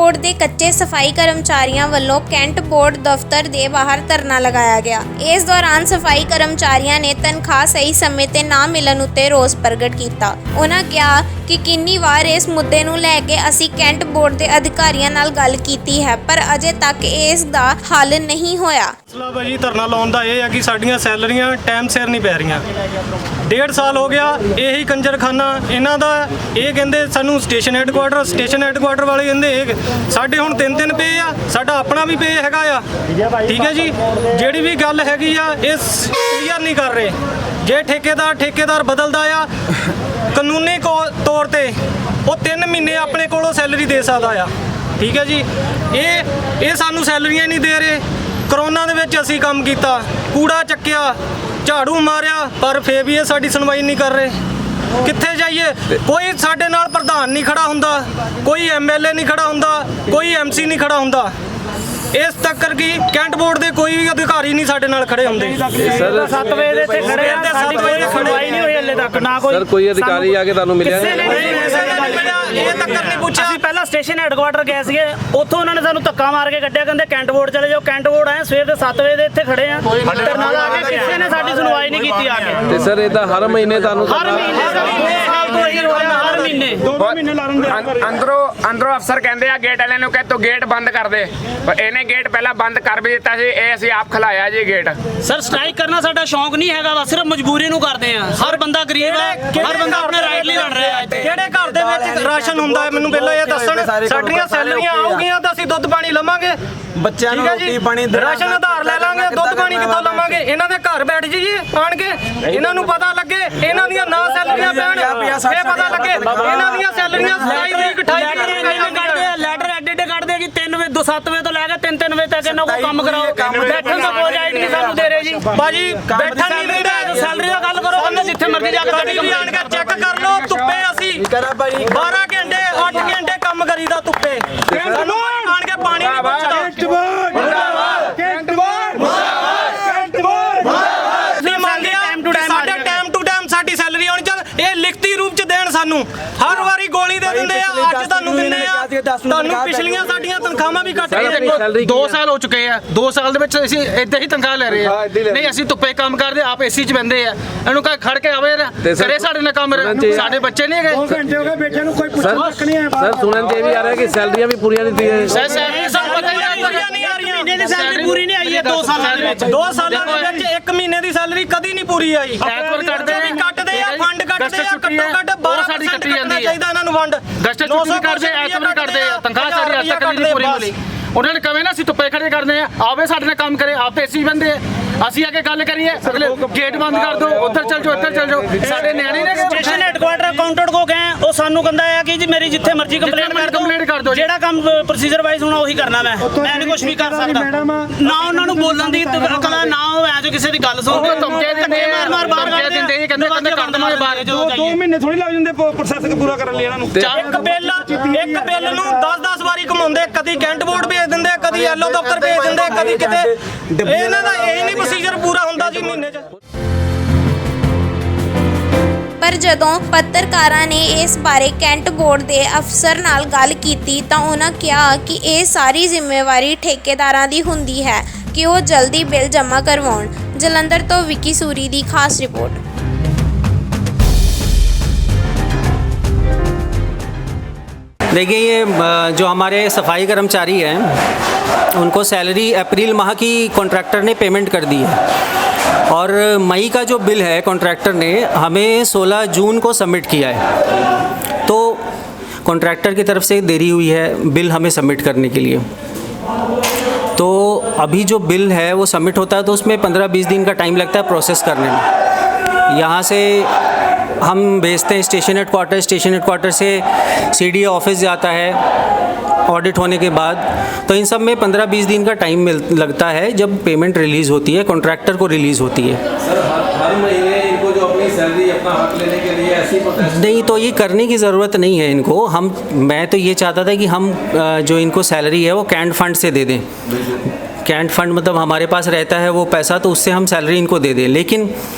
Board के कच्चे सफाई कर्मचारियों वालों कैंट बोर्ड दफ्तर के बाहर धरना लगाया गया। इस दौरान सफाई कर्मचारियों ने तनख्वाह सही समय ते ना मिलण उत्ते रोस प्रगट किया। उन्होंने कहा कि किन्नी बार इस मुद्दे नूं लैके असीं कैंट बोर्ड के अधिकारियों नाल गल कीती है पर अजे तक इस दा हल नहीं होया। मसला भाजी धरना लाउण दा ਇਹ ਹੈ कि ਸਾਡੀਆਂ ਸੈਲਰੀਆਂ ਟਾਈਮ ਸਿਰ ਨਹੀਂ ਪੈ ਰਹੀਆਂ। 1.5 ਸਾਲ ਹੋ ਗਿਆ ਇਹੀ ਕੰਜਰਖਾਨਾ ਇਹਨਾਂ ਦਾ। ਇਹ ਕਹਿੰਦੇ ਸਾਨੂੰ ਸਟੇਸ਼ਨ ਹੈੱਡਕੁਆਟਰ ਵਾਲੇ ਕਹਿੰਦੇ ਇਹ ਸਾਡੇ ਹੁਣ 3 ਪੇ ਆ, ਸਾਡਾ ਆਪਣਾ ਵੀ ਪੇ ਹੈਗਾ ਆ। ਠੀਕ ਹੈ ਜੀ, ਜਿਹੜੀ ਵੀ ਗੱਲ ਹੈਗੀ ਆ ਇਹ ਕਲੀਅਰ ਨਹੀਂ ਕਰ ਰਹੇ। ਜੇ ਠੇਕੇਦਾਰ ਬਦਲਦਾ ਆ ਕਾਨੂੰਨੀ ਤੌਰ ਤੇ ਉਹ 3 ਮਹੀਨੇ ਆਪਣੇ ਕੋਲੋਂ ਸੈਲਰੀ ਦੇ ਸਕਦਾ ਆ। ਠੀਕ ਹੈ ਜੀ, ਇਹ ਸਾਨੂੰ ਸੈਲਰੀਆਂ ਨਹੀਂ ਦੇ ਰਹੇ। ਕਰੋਨਾ ਦੇ ਵਿੱਚ ਅਸੀਂ ਕੰਮ ਕੀਤਾ, ਕੂੜਾ ਚੱਕਿਆ, ਝਾੜੂ ਮਾਰਿਆ, ਪਰ ਫੇਰ ਵੀ ਇਹ ਸਾਡੀ ਸੁਣਵਾਈ ਨਹੀਂ ਕਰ ਰਹੇ। ਕਿੱਥੇ ਜਾਈਏ? ਕੋਈ ਸਾਡੇ ਨਾਲ ਪ੍ਰਧਾਨ ਨਹੀਂ ਖੜਾ ਹੁੰਦਾ, ਕੋਈ ਐਮਐਲਏ ਨਹੀਂ ਖੜਾ ਹੁੰਦਾ, ਕੋਈ ਐਮਸੀ ਨਹੀਂ ਖੜਾ ਹੁੰਦਾ। ਇਸ ਤੱਕ ਕਿ ਕੈਂਟ ਬੋਰਡ ਦੇ ਕੋਈ ਵੀ ਅਧਿਕਾਰੀ ਨਹੀਂ ਸਾਡੇ ਨਾਲ ਖੜੇ ਹੁੰਦੇ। ਸਰ 7 ਵਜੇ ਦੇ ਇੱਥੇ ਖੜੇ ਆ, ਸਾਡੀ ਕੋਈ ਸੁਣਵਾਈ ਨਹੀਂ ਹੋਈ ਹਲੇ ਤੱਕ। ਨਾ ਕੋਈ ਸਰ ਕੋਈ ਅਧਿਕਾਰੀ ਆ ਕੇ ਤੁਹਾਨੂੰ ਮਿਲਿਆ? ਇਹ ਤੱਕ ਨਹੀਂ ਪੁੱਛਿਆ। ਅਸੀਂ ਪਹਿਲਾਂ ਸਟੇਸ਼ਨ ਹੈੱਡਕੁਆਟਰ ਗਏ ਸੀਗੇ, ਉੱਥੋਂ ਉਹਨਾਂ ਨੇ ਸਾਨੂੰ ਧੱਕਾ ਮਾਰ ਕੇ ਕੱਢਿਆ, ਕਹਿੰਦੇ ਕੈਂਟ ਬੋਰਡ ਚਲੇ ਜਾਓ। ਕੈਂਟ ਬੋਰਡ ਆਏ ਸਵੇਰ ਦੇ 7 ਵਜੇ ਦੇ ਇੱਥੇ ਖੜੇ ਆ, ਧਰਨਾ ਲਾ ਕੇ ਕਿਸੇ ਨੇ ਸਾਡੀ ਸੁਣਵਾਈ ਨਹੀਂ ਕੀਤੀ ਆ ਕੇ। ਤੇ ਸਰ ਇਹਦਾ ਹਰ ਮਹੀਨੇ ਤੁਹਾਨੂੰ ਹਰ ਮਹੀਨੇ ਸਾਲ ਤੋਂ ਇਹੀ ਹੋ ਰਿਹਾ, ਹਰ ਮਹੀਨੇ 2 ਮਹੀਨੇ ਲਾ ਦਿੰਦੇ ਆ। ਅੰਦਰੋਂ ਅਫਸਰ ਕਹਿੰਦੇ ਆ ਗੇਟ ਵਾਲਿਆਂ ਨੂੰ ਕਿ ਤੂੰ ਗੇਟ ਬੰਦ ਕਰ ਦੇ, ਪਰ ਇਹਨੇ ਗੇਟ ਪਹਿਲਾਂ ਬੰਦ ਕਰ ਵੀ ਦਿੱਤਾ ਸੀ। ਇਹ ਅਸੀਂ ਆਪ ਖਲਾਇਆ ਜੀ ਗੇਟ। ਸਰ ਸਟ੍ਰਾਈਕ ਕਰਨਾ ਸਾਡਾ ਸ਼ੌਂਕ ਨਹੀਂ ਹੈਗਾ ਵਾ, ਸਿਰਫ ਮਜਬੂਰੀ ਨੂੰ ਕਰਦੇ ਆ। ਹਰ ਬੰਦਾ ਗਰੀਬ ਆ, ਹਰ ਬੰਦਾ ਆਪਣੇ ਰਾਈਟ ਲਈ ਲੜ ਰਿਹਾ ਹੈ। ਕਿਹੜੇ ਘਰ ਦੇ ਵਿੱਚ ਰਾਸ਼ਨ ਹੁੰਦਾ ਹੈ ਮੈਨੂੰ ਪਹਿਲਾਂ ਇਹ ਦੱਸਣ। ਸਾਡੀਆਂ ਸੈਲਰੀਆਂ ਆਉਗੀਆਂ ਤਾਂ ਅਸੀਂ ਦੁੱਧ ਪਾਣੀ ਲਵਾਂਗੇ, ਬੱਚਿਆਂ ਨੂੰ ਰੋਟੀ ਪਾਣੀ ਰਾਸ਼ਨ ਆਧਾਰ ਲੈ ਲਾਂਗੇ, ਦੁੱਧ ਪਾਣੀ ਕਿੱਥੋਂ ਲਵਾਂਗੇ? ਇਹਨਾਂ ਦੇ ਘਰ ਬੈਠ ਜਾਈਏ ਆਣ ਕੇ, ਇਹਨਾਂ ਨੂੰ ਪਤਾ ਲੱਗੇ ਇਹਨਾਂ ਦੀਆਂ ਨਾ ਸੈਲਰੀਆਂ ਪੈਣ, ਇਹ ਪਤਾ ਲੱਗੇ ਇਹਨਾਂ ਦੀਆਂ ਸੈਲਰੀਆਂ 27 ਤਰੀਕ 28 ਤਰੀਕ ਲੈਟਰ ਐਡਿਟ ਕੱਢਦੇ ਕਿ 3 ਵਜੇ 7 ਵਜੇ ਤੋਂ ਲੈ ਕੇ 3 ਵਜੇ ਤੱਕ ਇਹਨਾਂ ਕੋਲ ਕੰਮ ਕਰਾਓ। ਬੈਠਣ ਦਾ ਕੋਈ ਰਾਈਟ ਨਹੀਂ ਸਾਨੂੰ ਦੇ ਰਹੇ ਜੀ। ਬਾਜੀ ਬੈਠਣ ਨਹੀਂ ਦਿੰਦੇ। ਸੈਲਰੀ ਦਾ ਗੱਲ ਕਰੋ, ਬੰਦੇ ਜਿੱਥੇ ਮਰਜ਼ੀ ਜਾ ਕੇ ਕਦੀ ਵੀ ਆਣ ਕੇ ਚੈੱਕ ਕਰ ਲਓ। ਧੁੱਪੇ ਅਸੀਂ 12 ਘੰਟੇ 8 ਘੰਟੇ ਕੰਮ ਕਰੀਦਾ ਧੁੱਪੇ। ਸਾਨੂੰ ਆਣ ਕੇ ਪਾਣੀ ਨਹੀਂ ਪੁੱਛਦਾ। ਅਸੀਂ ਮੰਗਿਆ ਸਾਡੇ ਟਾਈਮ ਟੂ ਟਾਈਮ ਸਾਡੀ ਸੈਲਰੀ ਆਉਣੀ ਚਾਹੀਦੀ। ਇਹ ਲਿਖਤੀ ਰੂਪ ਚ ਦੇਣ ਸਾਨੂੰ। ਹਰ ਵਾਰੀ ਗੋਲੀ ਦੇ ਦਿੰਦੇ ਆ, ਅੱਜ ਤੁਹਾਨੂੰ ਦਿੰਦੇ ਆ। ਤੁਹਾਨੂੰ ਪਿਛਲੀਆਂ ਸਾਡੀਆਂ ਤਨਖਾਹਾਂ ਵੀ ਘੱਟ ਗਈਆਂ। 2 ਸਾਲ ਹੋ ਚੁੱਕੇ ਆ। 2 ਸਾਲ ਦੇ ਵਿੱਚ ਅਸੀਂ ਇੱਦਾਂ ਹੀ ਤਨਖਾਹ ਲੈ ਰਹੇ ਆ। ਨਹੀਂ ਅਸੀਂ ਧੁੱਪੇ ਕੰਮ ਕਰਦੇ, ਆਪ ਏਸੀ 'ਚ ਬੈੰਦੇ ਆ। ਇਹਨੂੰ ਕਹ ਖੜ ਕੇ ਆਵੇ ਨਾ ਕਰੇ ਸਾਡੇ ਨਾਲ ਕੰਮ। ਸਾਡੇ ਬੱਚੇ ਨਹੀਂ ਹੈਗੇ। 2 ਘੰਟੇ ਹੋ ਗਏ ਬੈਠੇ ਨੂੰ, ਕੋਈ ਪੁੱਛਣ ਤੱਕ ਨਹੀਂ ਆਇਆ। ਸਰ ਸੁਣਨ ਤੇ ਇਹ ਵੀ ਆ ਰਿਹਾ ਕਿ ਸੈਲਰੀਆਂ ਵੀ ਪੂਰੀਆਂ ਨਹੀਂ ਦਿੱਤੀਆਂ। ਸਾਨੂੰ ਪਤਾ ਹੀ ਨਹੀਂ ਆ ਰਹੀਆਂ। ਮਹੀਨੇ ਦੀ ਸੈਲਰੀ ਪੂਰੀ ਨਹੀਂ ਆਈ ਹੈ 2 ਸਾਲਾਂ ਦੇ ਵਿੱਚ। 2 ਸਾਲਾਂ ਦੇ ਵਿੱਚ 1 ਮਹੀਨੇ ਦੀ ਸੈਲਰੀ ਕਦੀ ਨਹੀਂ ਪੂਰੀ ਆਈ। ਐਤਵਾਰ ਕੱਟਦੇ ਆ, ਕੱਟਦੇ ਆ, ਫੰਡ ਕੱਟਦੇ ਆ। ਘੱਟੋ ਘੱਟ 12% ਕੱਟਣਾ ਚਾਹੀਦਾ ਇਹਨਾਂ ਨੂੰ ਫੰਡ। ਗਸਟਰ ਛੁੱਟੀ ਕਰਦੇ, ਐਤਵਾਰ ਕੱਟਦੇ ਆ। ਤਨਖਾਹ ਸਾਡੀ ਅੱਜ ਤੱਕ ਨਹੀਂ ਪੂਰੀ ਮਿਲੀ। ਉਹਨਾਂ ਨੇ ਕਹੇ ਨਾ ਅਸੀਂ ਧੁੱਪੇ ਖੜੇ ਕਰਦੇ ਆ, ਆਵੇ ਸਾਡੇ ਨਾਲ ਕੰਮ ਕਰੇ, ਆਪ ਏਸੀ ਬੰਦੇ ਆ। ਅਸੀਂ ਆ ਕੇ ਗੱਲ ਕਰੀਏ, ਅਗਲੇ ਗੇਟ ਬੰਦ ਕਰ ਦੋ, ਉੱਧਰ ਚੱਲ ਜਾਓ, ਇੱਧਰ ਚੱਲ ਜਾਓ। ਸਾਡੇ ਨਿਆਣੇ ਨੇ ਸਟੇਸ਼ਨ ਹੈੱਡਕੁਆਟਰ ਅਕਾਊਂਟੈਂਟ ਕੋ ਗਏ, ਉਹ ਸਾਨੂੰ ਕਹਿੰਦਾ ਹੈ ਕਿ ਜੀ ਮੇਰੀ ਜਿੱਥੇ ਮਰਜ਼ੀ ਕੰਪਲੇਂਟ ਕਰ ਦਿਓ। ਜਿਹੜਾ ਕੰਮ ਪ੍ਰੋਸੀਜਰ ਵਾਈਜ਼ ਹੋਣਾ ਉਹੀ ਕਰਨਾ। ਮੈਂ ਨਹੀਂ ਕੁਝ ਵੀ ਕਰ ਸਕਦਾ। ਨਾ ਉਹਨਾਂ ਨੂੰ ਬੋਲਣ ਦੀ ਅਕਲ ਹੈ, ਨਾ ਉਹ ਐ ਜੋ ਕਿਸੇ ਦੀ ਗੱਲ ਸੁਣਦੇ। ਧਮਕੇ ਦਿੰਦੇ ਆ, ਮਾਰ ਬਾਹਰ ਧਮਕੇ ਦਿੰਦੇ ਆ, ਕਹਿੰਦੇ ਕਰ ਦਵਾਂਗੇ ਬਾਹਰ। 2 ਮਹੀਨੇ ਥੋੜੀ ਲੱਗ ਜਾਂਦੇ ਪ੍ਰੋਸੈਸ ਪੂਰਾ ਕਰਨ ਲਈ ਇਹਨਾਂ ਨੂੰ। ਇੱਕ ਬਿੱਲ ਨੂੰ 10-10 ਵਾਰੀ ਘੁਮਾਉਂਦੇ। ਕਦੀ ਕੈਂਟ ਬੋਰਡ ਭੇਜ ਦਿੰਦੇ, ਕਦੀ ਐਲਓ ਦਫ਼ਤਰ ਭੇਜ ਦਿੰਦੇ, ਕਦੀ ਕਿਤੇ। ਇਹਨਾਂ ਦਾ ਇਹ ਨਹੀਂ ਪ੍ਰੋਸੀਜਰ ਪੂਰਾ ਹੁੰਦਾ ਜੀ ਮਹੀਨੇ 'ਚ। पर जदों पत्रकारां ने इस बारे कैंट बोर्ड के अफसर नाल गल कीती तां उन्हां कहा कि यह सारी जिम्मेवारी ठेकेदारां दी हुंदी है कि वो जल्दी बिल जमा करवाउण। जलंधर तो विकी सूरी दी खास रिपोर्ट। देखिए, ये जो हमारे सफाई कर्मचारी हैं उनको सैलरी अप्रैल माह की कॉन्ट्रैक्टर ने पेमेंट कर दी है और मई का जो बिल है कॉन्ट्रैक्टर ने हमें 16 जून को सबमिट किया है। तो कॉन्ट्रैक्टर की तरफ से देरी हुई है बिल हमें सबमिट करने के लिए। तो अभी जो बिल है वो सबमिट होता है तो उसमें 15-20 दिन का टाइम लगता है प्रोसेस करने में। यहाँ से हम भेजते हैं स्टेशन हेडक्वार्टर से सीडीए ऑफिस जाता है ऑडिट होने के बाद। तो इन सब में 15-20 दिन का टाइम लगता है जब पेमेंट रिलीज़ होती है, कॉन्ट्रैक्टर को रिलीज़ होती है। सर हर महीने इनको जो अपनी सैलरी अपना हक लेने के लिए ऐसी प्रोसेस नहीं, तो ये करने की ज़रूरत नहीं है इनको। मैं तो ये चाहता था कि हम जो इनको सैलरी है वो कैंट फंड से दे दें। कैंट फंड मतलब हमारे पास रहता है वो पैसा, तो उससे हम सैलरी इनको दे दें। लेकिन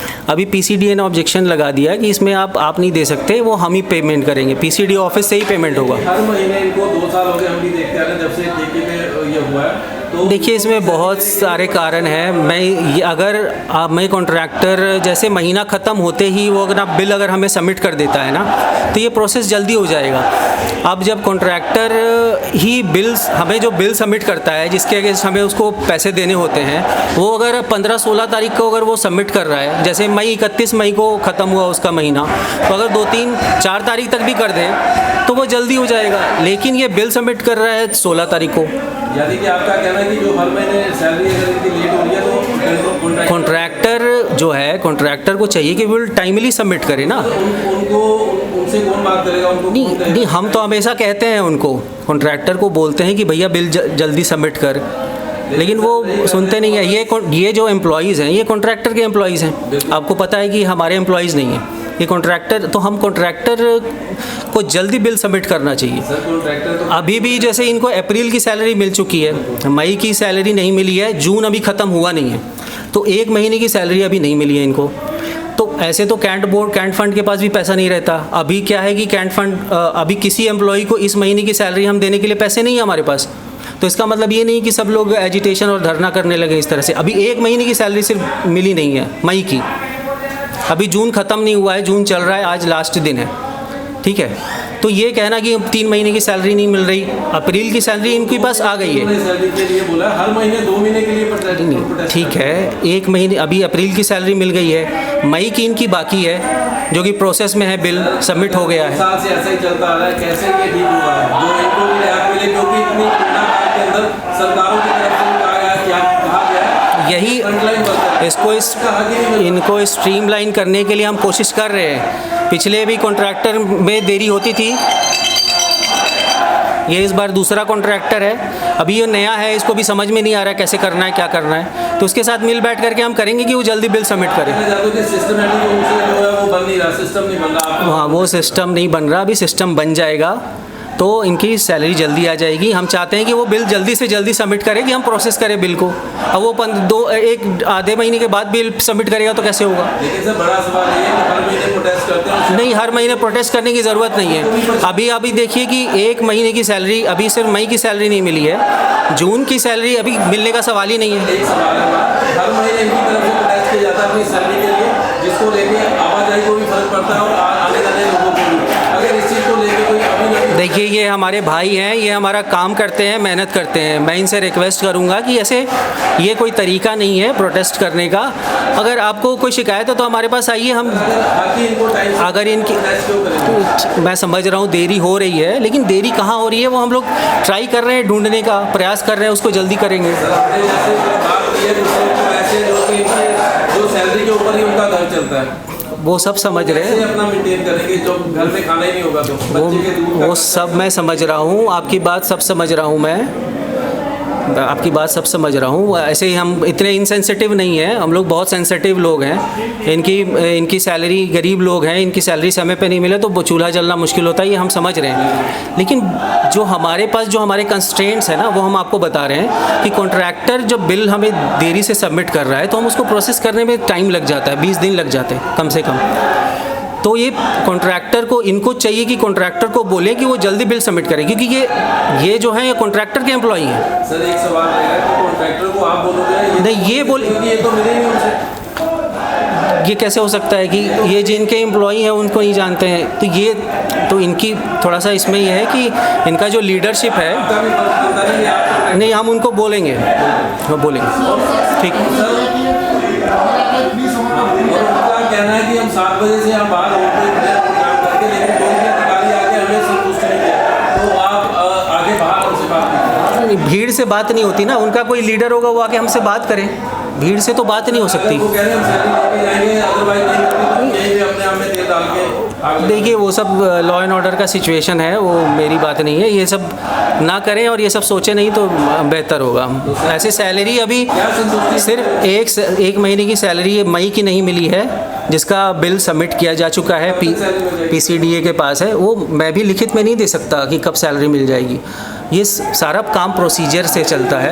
अभी पीसीडीए ने ऑब्जेक्शन लगा दिया कि इसमें आप नहीं दे सकते, वो हम ही पेमेंट करेंगे, पीसीडी ऑफिस से ही पेमेंट होगा। हर महीने इनको 2 साल हो गए हम भी देखते आ रहे हैं जब से ठेके पे ये हुआ है। तो देखिए इसमें बहुत सारे कारण हैं। मैं कॉन्ट्रैक्टर जैसे महीना ख़त्म होते ही वो अगर बिल अगर हमें सबमिट कर देता है ना, तो ये प्रोसेस जल्दी हो जाएगा। अब जब कॉन्ट्रैक्टर ही हमें जो बिल सबमिट करता है जिसके अगेंस्ट हमें उसको पैसे देने होते हैं, वो अगर 15-16 तारीख को अगर वो सबमिट कर रहा है, जैसे 31 मई को ख़त्म हुआ उसका महीना, तो अगर 2-3-4 तारीख तक भी कर दें तो वो जल्दी हो जाएगा। लेकिन ये बिल सबमिट कर रहा है 16 तारीख को। यानी कि आपका कहना है कि जो हर महीने सैलरी अगर इनकी लेट हो रही है तो कॉन्ट्रैक्टर जो है, कॉन्ट्रैक्टर को चाहिए कि बिल टाइमली सबमिट करे ना। उनको उनसे कौन बात करेगा? उनको नहीं, हम तो हमेशा कहते हैं उनको, कॉन्ट्रैक्टर को बोलते हैं कि भैया बिल जल्दी सबमिट कर, लेकिन वो सुनते नहीं है। ये जो एम्प्लॉयज़ हैं ये कॉन्ट्रैक्टर के एम्प्लॉयज़ हैं। आपको पता है कि हमारे एम्प्लॉयज़ नहीं हैं ये कॉन्ट्रैक्टर, तो हम कॉन्ट्रैक्टर को जल्दी बिल सबमिट करना चाहिए। अभी भी जैसे इनको अप्रैल की सैलरी मिल चुकी है, मई की सैलरी नहीं मिली है, जून अभी ख़त्म हुआ नहीं है, तो 1 महीने की सैलरी अभी नहीं मिली है इनको। तो ऐसे तो कैंट फंड के पास भी पैसा नहीं रहता। अभी क्या है कि कैंट फंड अभी किसी एम्प्लॉय को इस महीने की सैलरी हम देने के लिए पैसे नहीं है हमारे पास। तो इसका मतलब ये नहीं कि सब लोग एजिटेशन और धरना करने लगे इस तरह से। अभी 1 महीने की सैलरी सिर्फ मिली नहीं है मई की, अभी जून ख़त्म नहीं हुआ है, जून चल रहा है, आज लास्ट दिन है, ठीक है। तो ये कहना कि 3 महीने की सैलरी नहीं मिल रही, अप्रैल की सैलरी इनके पास आ गई है। सैलरी के लिए बोला हर महीने 2 महीने के लिए प्रोटेस्ट ठीक है, 1 महीने अभी अप्रैल की सैलरी मिल गई है, मई की इनकी बाकी है जो कि प्रोसेस में है, बिल सबमिट हो गया है। साल से ऐसा ही चलता आ रहा है, कैसे ये ठीक हुआ है जो इनको भी राहत मिले? क्योंकि इतनी कोरोना काल के अंदर सरकारों की तरफ से कहा गया क्या कहा गया है, यही इनको स्ट्रीमलाइन करने के लिए हम कोशिश कर रहे हैं। पिछले भी कॉन्ट्रैक्टर में देरी होती थी, ये इस बार दूसरा कॉन्ट्रैक्टर है, अभी ये नया है, इसको भी समझ में नहीं आ रहा है कैसे करना है, क्या करना है। तो उसके साथ मिल बैठ करके हम करेंगे कि वो जल्दी बिल सबमिट करे। हाँ, वो सिस्टम नहीं बन रहा, अभी सिस्टम बन जाएगा तो इनकी सैलरी जल्दी आ जाएगी। हम चाहते हैं कि वो बिल जल्दी से जल्दी सबमिट करे, कि हम प्रोसेस करें बिल को। अब वो आधे महीने के बाद बिल सबमिट करेगा तो कैसे होगा? लेकिन सर बड़ा सवाल ये है कि हर महीने प्रोटेस्ट करते हैं। नहीं, हर महीने प्रोटेस्ट करने की ज़रूरत नहीं है। अभी देखिए कि 1 महीने की सैलरी, अभी सिर्फ मई की सैलरी नहीं मिली है, जून की सैलरी अभी मिलने का सवाल ही नहीं है। एक सवाल है, हर महीने इनकी तरफ से प्रोटेस्ट किया जाता है अपनी सैलरी के लिए, जिसको लेके आवाजाही को भी फर्क पड़ता है और आने जाने लोगों को भी। अगर इस चीज़ को लेके कोई देखिए, ये हमारे भाई हैं, ये हमारा काम करते हैं, मेहनत करते हैं। मैं इनसे रिक्वेस्ट करूंगा कि ऐसे ये कोई तरीका नहीं है प्रोटेस्ट करने का। अगर आपको कोई शिकायत है तो हमारे पास आइए, हम अगर इनकी, मैं समझ रहा हूँ देरी हो रही है, लेकिन देरी कहाँ हो रही है, वो हम लोग ट्राई कर रहे हैं, ढूंढने का प्रयास कर रहे हैं, उसको जल्दी करेंगे। जो सैलरी के ऊपर ही उनका घर चलता है, वो सब समझ रहे हैं, अपना मेंटेन करेंगे, जो घर में खाना ही नहीं होगा तो बच्चे के दूध वो सब मैं समझ रहा हूँ, आपकी बात सब समझ रहा हूँ, मैं आपकी बात सब समझ रहा हूँ। ऐसे ही हम इतने इनसेंसिटिव नहीं हैं, हम लोग बहुत सेंसिटिव लोग हैं। इनकी सैलरी, गरीब लोग हैं, इनकी सैलरी समय पे नहीं मिले तो वो चूल्हा जलना मुश्किल होता है, ये हम समझ रहे हैं। लेकिन जो हमारे पास जो हमारे कंस्ट्रेंट्स हैं ना, वो हम आपको बता रहे हैं कि कॉन्ट्रैक्टर जब बिल हमें देरी से सबमिट कर रहा है तो हम उसको प्रोसेस करने में टाइम लग जाता है, 20 दिन लग जाते हैं कम से कम। तो ये कॉन्ट्रैक्टर को, इनको चाहिए कि कॉन्ट्रैक्टर को बोले कि वो जल्दी बिल सबमिट करें, क्योंकि ये जो है ये कॉन्ट्रैक्टर के एम्प्लॉई हैं। सर एक सवाल रहेगा कि कॉन्ट्रैक्टर को आप बोलोगे नहीं, ये बोल, ये तो मिले नहीं उनसे, ये कैसे हो सकता है कि ये जिनके एम्प्लॉई हैं उनको नहीं जानते हैं? तो इनकी थोड़ा सा इसमें यह है कि इनका जो लीडरशिप है, नहीं हम उनको बोलेंगे, वो बोलेंगे, ठीक। कहना है कि हम 7 बजे से हम बाहर रोड पे काम करके, लेकिन कोई भी अधिकारी आके हमें संतुष्ट नहीं किया, तो आप आगे बाहर हमसे बात कीजिए। भीड़ से बात नहीं होती ना, उनका कोई लीडर होगा वो आके हमसे बात करें, भीड़ से तो बात नहीं हो सकती। वो कह रहे हैं हम सैलरी लेके जाएंगे, अदरवाइज नहीं करते तो यही भी अपने आप में तेल डाल के आगे। देखिए, वो सब लॉ एंड ऑर्डर का सिचुएशन है, वो मेरी बात नहीं है। ये सब ना करें और ये सब सोचे नहीं तो बेहतर होगा। ऐसे सैलरी अभी सिर्फ एक महीने की सैलरी मई की नहीं मिली है, जिसका बिल सबमिट किया जा चुका है, पीसीडीए के पास है। वो मैं भी लिखित में नहीं दे सकता कि कब सैलरी मिल जाएगी। ये सारा काम प्रोसीजर से चलता है।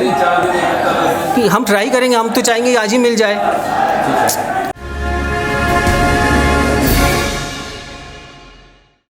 कि हम ट्राई करेंगे, हम तो चाहेंगे आज ही मिल जाए।